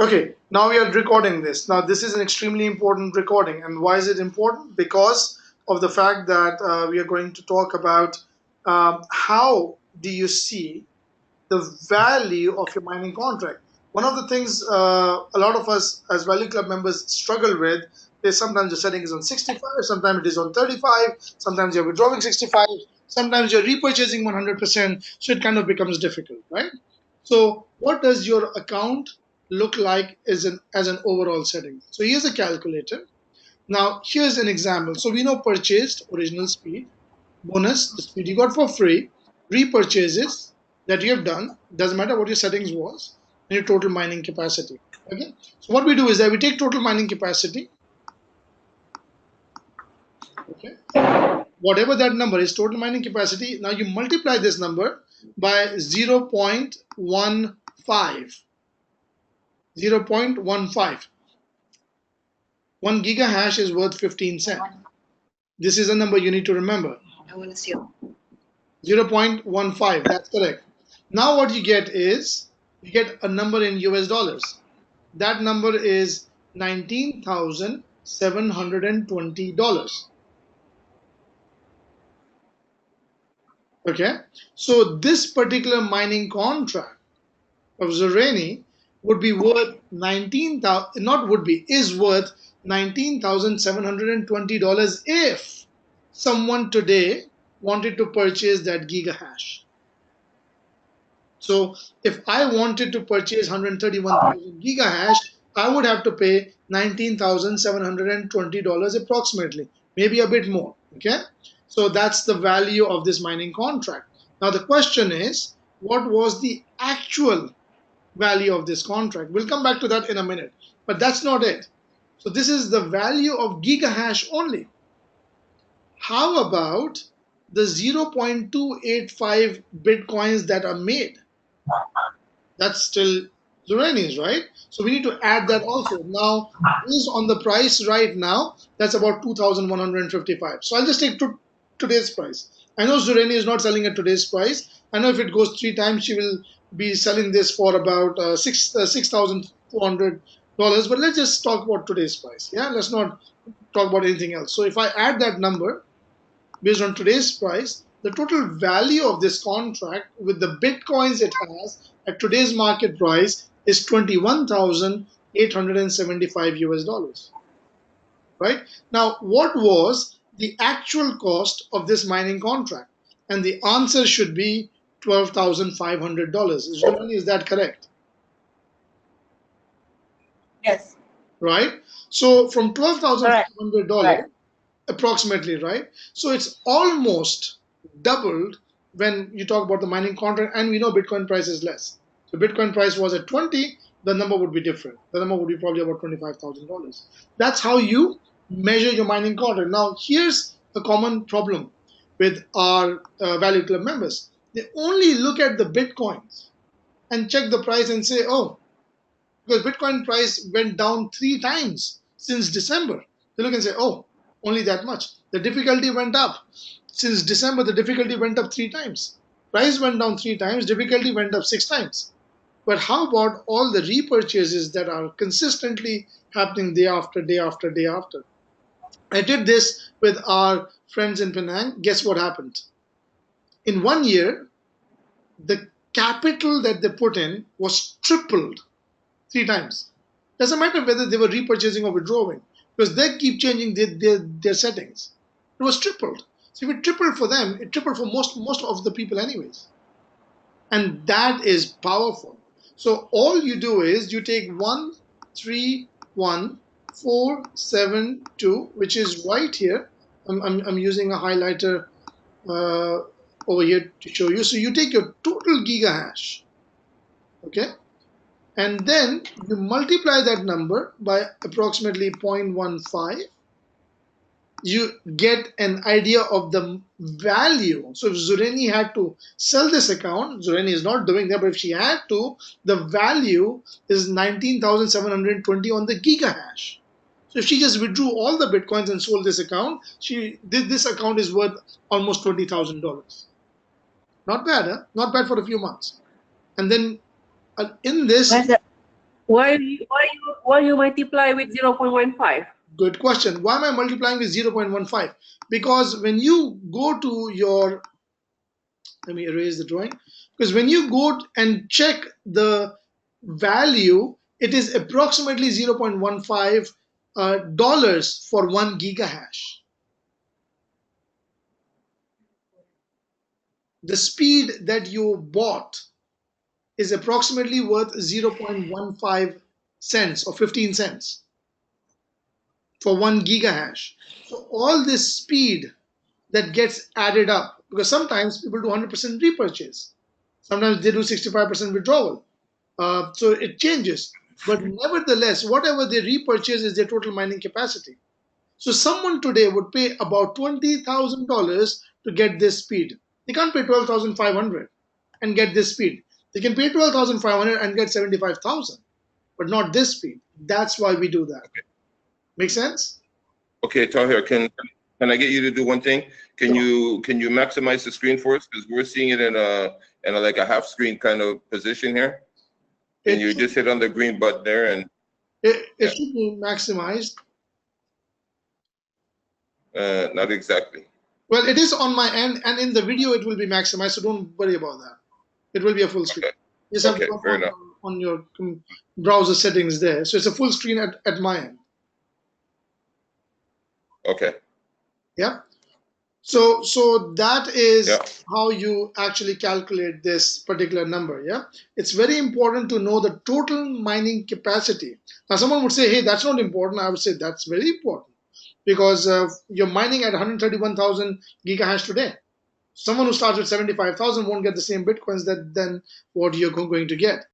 Okay, now we are recording this. Now, this is an extremely important recording. And why is it important? Because of the fact that we are going to talk about how do you see the value of your mining contract. One of the things a lot of us as Value Club members struggle with is sometimes the setting is on 65, sometimes it is on 35, sometimes you're withdrawing 65, sometimes you're repurchasing 100%, so it kind of becomes difficult, right? So what does your account look like as an overall setting? So here's a calculator. Now here's an example. So we know purchased original speed, bonus the speed you got for free, repurchases that you have done, doesn't matter what your settings was, and your total mining capacity. Okay. So what we do is that we take total mining capacity. Okay. Whatever that number is, total mining capacity. Now you multiply this number by 0.15. 0.15. 1 gigahash is worth 15 cents. This is a number you need to remember. 0.15. That's correct. Now what you get is you get a number in US dollars. That number is $19,720. Okay. So this particular mining contract of Zereni would be worth 19,000, not would be, is worth $19,720 if someone today wanted to purchase that gigahash. So if I wanted to purchase 131,000 gigahash, I would have to pay $19,720 approximately, maybe a bit more. Okay, so that's the value of this mining contract. Now the question is, what was the actual value of this contract? We'll come back to that in a minute, but that's not it. So this is the value of gigahash only. How about the 0.285 bitcoins that are made? That's still Zereni's, right? So we need to add that also. Now, based on the price right now, that's about 2,155. So I'll just take today's price. I know Zereni is not selling at today's price. I know if it goes 3 times, she will be selling this for about $6,400. But let's just talk about today's price. Yeah, let's not talk about anything else. So if I add that number based on today's price, the total value of this contract with the bitcoins it has at today's market price is 21,875 US dollars. Right? Now, what was the actual cost of this mining contract? And the answer should be $12,500. Is that correct? Yes. Right? So from $12,500 approximately, right? So it's almost doubled when you talk about the mining contract, and we know Bitcoin price is less. So Bitcoin price was at 20, the number would be different. The number would be probably about $25,000. That's how you measure your mining contract. Now, here's a common problem with our Value Club members. They only look at the Bitcoins and check the price and say, oh, because Bitcoin price went down 3 times since December. They look and say, oh, only that much. The difficulty went up. Since December, the difficulty went up 3 times. Price went down 3 times, difficulty went up 6 times. But how about all the repurchases that are consistently happening day after day after day after? I did this with our friends in Penang. Guess what happened? In 1 year, the capital that they put in was tripled 3 times. Doesn't matter whether they were repurchasing or withdrawing, because they keep changing their settings. It was tripled. So if it tripled for them, it tripled for most of the people anyways. And that is powerful. So all you do is you take 131,472, which is right here. I'm using a highlighter over here to show you. So you take your total gigahash, okay? And then you multiply that number by approximately 0.15, you get an idea of the value. So if Zereni had to sell this account, Zereni is not doing that, but if she had to, the value is 19,720 on the gigahash. So if she just withdrew all the bitcoins and sold this account, this account is worth almost $20,000. Not bad, huh? Not bad for a few months. And then in this, Why you multiply with 0.15? Good question. Why am I multiplying with 0.15? Because when you go to your, let me erase the drawing, because when you go and check the value, it is approximately 0.15 dollars for 1 gigahash. The speed that you bought is approximately worth 0.15 cents or 15 cents for 1 gigahash. So all this speed that gets added up, because sometimes people do 100% repurchase, sometimes they do 65% withdrawal. So it changes. But nevertheless, whatever they repurchase is their total mining capacity. So someone today would pay about $20,000 to get this speed. They can't pay 12,500 and get this speed. They can pay 12,500 and get 75,000, but not this speed. That's why we do that. Okay. Make sense? Okay, Tahir, can I get you to do one thing? Can Sure. you maximize the screen for us? Because we're seeing it in a like a half screen kind of position here. Can It you should, just hit on the green button there and it yeah, should be maximized. not exactly. Well, it is on my end, and in the video it will be maximized, so don't worry about that. It will be a full screen. Okay, You just have to okay, go fair enough. on your browser settings there. So it's a full screen at my end. Okay, Yeah. So that is yeah, how you actually calculate this particular number. Yeah. It's very important to know the total mining capacity. Now, someone would say, hey, that's not important. I would say that's very important because you're mining at 131,000 gigahash today. Someone who starts with 75,000 won't get the same bitcoins that then what you're going to get.